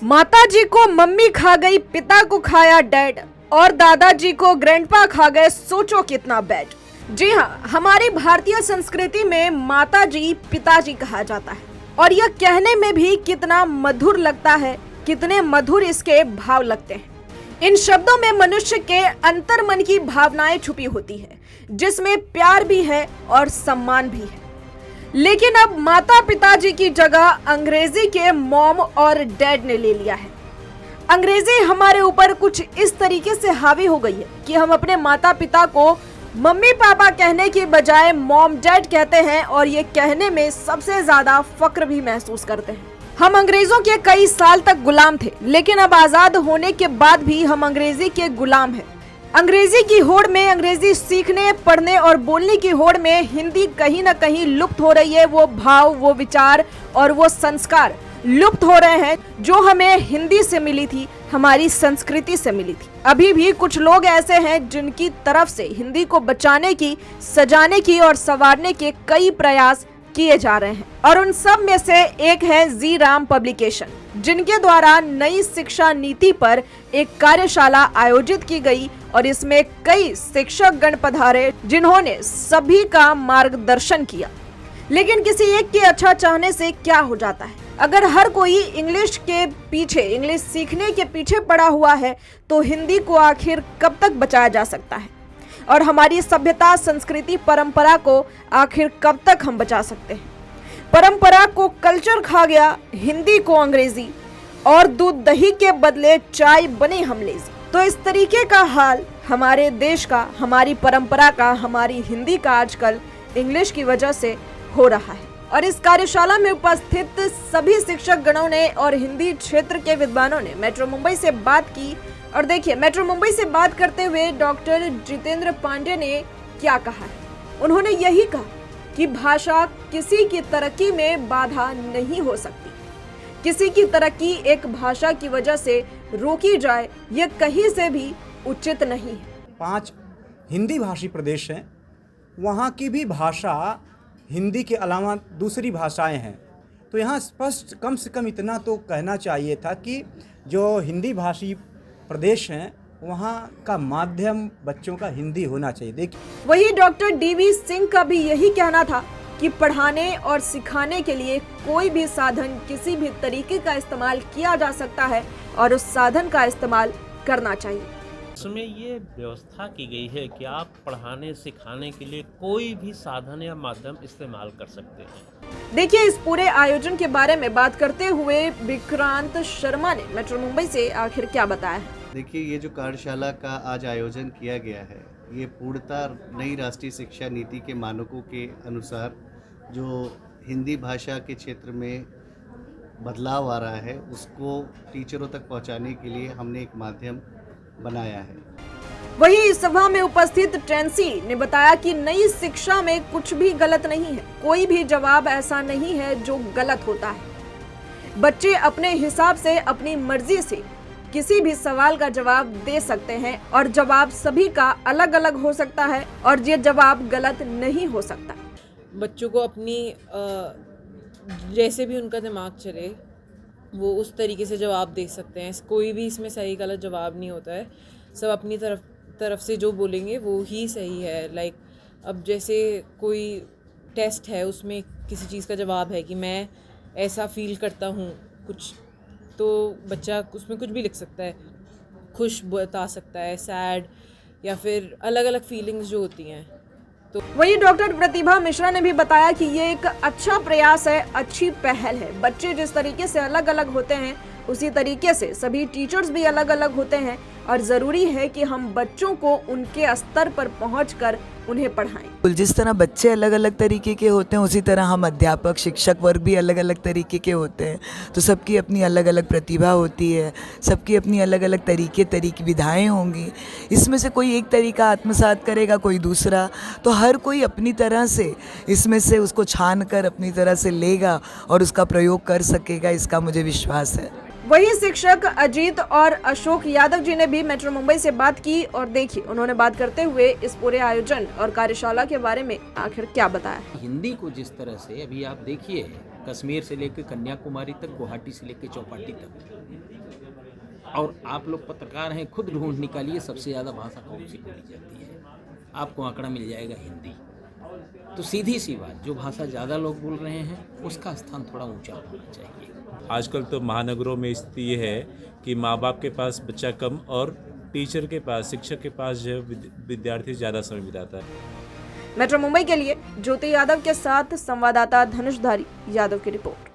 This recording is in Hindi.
माता जी को मम्मी खा गई, पिता को खाया डैड और दादाजी को ग्रैंडपा खा गए, सोचो कितना बैड। जी हाँ, हमारी भारतीय संस्कृति में माता जी पिताजी कहा जाता है और यह कहने में भी कितना मधुर लगता है, कितने मधुर इसके भाव लगते हैं। इन शब्दों में मनुष्य के अंतर्मन की भावनाएं छुपी होती है, जिसमें प्यार भी है और सम्मान भी है। लेकिन अब माता पिताजी की जगह अंग्रेजी के मॉम और डैड ने ले लिया है। अंग्रेजी हमारे ऊपर कुछ इस तरीके से हावी हो गई है कि हम अपने माता पिता को मम्मी पापा कहने की बजाय मॉम डैड कहते हैं और ये कहने में सबसे ज्यादा फक्र भी महसूस करते हैं। हम अंग्रेजों के कई साल तक गुलाम थे, लेकिन अब आजाद होने के बाद भी हम अंग्रेजी के गुलाम हैं। अंग्रेजी की होड़ में, अंग्रेजी सीखने, पढ़ने और बोलने की होड़ में हिंदी कहीं ना कहीं लुप्त हो रही है। वो भाव, वो विचार और वो संस्कार लुप्त हो रहे हैं जो हमें हिंदी से मिली थी, हमारी संस्कृति से मिली थी। अभी भी कुछ लोग ऐसे हैं जिनकी तरफ से हिंदी को बचाने की, सजाने की और संवारने के कई प्रयास किए जा रहे हैं और उन सब में से एक है जी राम पब्लिकेशन, जिनके द्वारा नई शिक्षा नीति पर एक कार्यशाला आयोजित की गई और इसमें कई शिक्षक गण पधारे, जिन्होंने सभी का मार्गदर्शन किया। लेकिन किसी एक के अच्छा चाहने से क्या हो जाता है? अगर हर कोई इंग्लिश के पीछे, इंग्लिश सीखने के पीछे पड़ा हुआ है, तो हिंदी को आखिर कब तक बचाया जा सकता है? और हमारी सभ्यता, संस्कृति, परंपरा को आखिर कब तक हम बचा सकते हैं? परंपरा को कल्चर खा गया, हिंदी को अंग्रेजी, और दूध दही के बदले चाय बने हम लेजी। तो इस तरीके का हाल हमारे देश का, हमारी परंपरा का, हमारी हिंदी का आजकल इंग्लिश की वजह से हो रहा है। और इस कार्यशाला में उपस्थित सभी शिक्षक गणों ने और हिंदी क्षेत्र के विद्वानों ने मेट्रो मुंबई से बात की। और देखिए, मेट्रो मुंबई से बात करते हुए डॉक्टर जितेंद्र पांडे ने क्या कहा है। उन्होंने यही कहा कि भाषा किसी की तरक्की में बाधा नहीं हो सकती। किसी की तरक्की एक भाषा की वजह से रोकी जाए, यह कहीं से भी उचित नहीं है। 5 हिंदी भाषी प्रदेश हैं, वहाँ की भी भाषा हिंदी के अलावा दूसरी भाषाएं हैं। तो यहाँ स्पष्ट कम से कम इतना तो कहना चाहिए था कि जो हिंदी भाषी प्रदेश हैं, वहाँ का माध्यम बच्चों का हिंदी होना चाहिए। देखिए, वही डॉक्टर डीवी सिंह का भी यही कहना था कि पढ़ाने और सिखाने के लिए कोई भी साधन, किसी भी तरीके का इस्तेमाल किया जा सकता है और उस साधन का इस्तेमाल करना चाहिए। उसमें ये व्यवस्था की गई है कि आप पढ़ाने सिखाने के लिए कोई भी साधन या माध्यम इस्तेमाल कर सकते हैं। देखिए, इस पूरे आयोजन के बारे में बात करते हुए विक्रांत शर्मा ने मेट्रो मुंबई से आखिर क्या बताया है। देखिए, ये जो कार्यशाला का आज आयोजन किया गया है, ये पूर्णतः नई राष्ट्रीय शिक्षा नीति के मानकों के अनुसार जो हिंदी भाषा के क्षेत्र में बदलाव आ रहा है, उसको टीचरों तक पहुंचाने के लिए हमने एक माध्यम बनाया है। वही इस सभा में उपस्थित ट्रेंसी ने बताया कि नई शिक्षा में कुछ भी गलत नहीं है, कोई भी जवाब ऐसा नहीं है जो गलत होता है। बच्चे अपने हिसाब से, अपनी मर्जी से किसी भी सवाल का जवाब दे सकते हैं और जवाब सभी का अलग अलग हो सकता है और ये जवाब गलत नहीं हो सकता। बच्चों को अपनी जैसे भी उनका दिमाग चले, वो उस तरीके से जवाब दे सकते हैं। कोई भी इसमें सही गलत जवाब नहीं होता है, सब अपनी तरफ से जो बोलेंगे वो ही सही है। लाइक अब जैसे कोई टेस्ट है, उसमें किसी चीज़ का जवाब है कि मैं ऐसा फील करता हूँ कुछ, तो बच्चा उसमें कुछ भी लिख सकता है, खुश बता सकता है, सैड, या फिर अलग अलग फीलिंग्स जो होती हैं। तो वही डॉक्टर प्रतिभा मिश्रा ने भी बताया कि ये एक अच्छा प्रयास है, अच्छी पहल है। बच्चे जिस तरीके से अलग अलग होते हैं, उसी तरीके से सभी टीचर्स भी अलग अलग होते हैं और ज़रूरी है कि हम बच्चों को उनके स्तर पर पहुंचकर उन्हें पढ़ाएं। जिस तरह बच्चे अलग अलग तरीके के होते हैं, उसी तरह हम अध्यापक, शिक्षक वर्ग भी अलग अलग तरीके के होते हैं। तो सबकी अपनी अलग अलग प्रतिभा होती है, सबकी अपनी अलग अलग तरीके विधाएं होंगी। इसमें से कोई एक तरीका आत्मसात करेगा, कोई दूसरा, तो हर कोई अपनी तरह से इसमें से उसको छान कर अपनी तरह से लेगा और उसका प्रयोग कर सकेगा, इसका मुझे विश्वास है। वही शिक्षक अजीत और अशोक यादव जी ने भी मेट्रो मुंबई से बात की और देखिए, उन्होंने बात करते हुए इस पूरे आयोजन और कार्यशाला के बारे में आखिर क्या बताया। हिंदी को जिस तरह से अभी आप देखिए, कश्मीर से लेकर कन्याकुमारी तक, गुवाहाटी से लेकर चौपाटी तक, और आप लोग पत्रकार हैं, खुद ढूंढ निकालिए सबसे ज़्यादा भाषा कौन सी बोली जाती है, आपको आंकड़ा मिल जाएगा हिंदी। तो सीधी सी बात, जो भाषा ज़्यादा लोग बोल रहे हैं उसका स्थान थोड़ा ऊंचा होना चाहिए। आजकल तो महानगरों में स्थिति ये है कि माँ बाप के पास बच्चा कम और टीचर के पास, शिक्षक के पास जो विद्यार्थी ज़्यादा समय बिताता है। मेट्रो मुंबई के लिए ज्योति यादव के साथ संवाददाता धनुषधारी यादव की रिपोर्ट।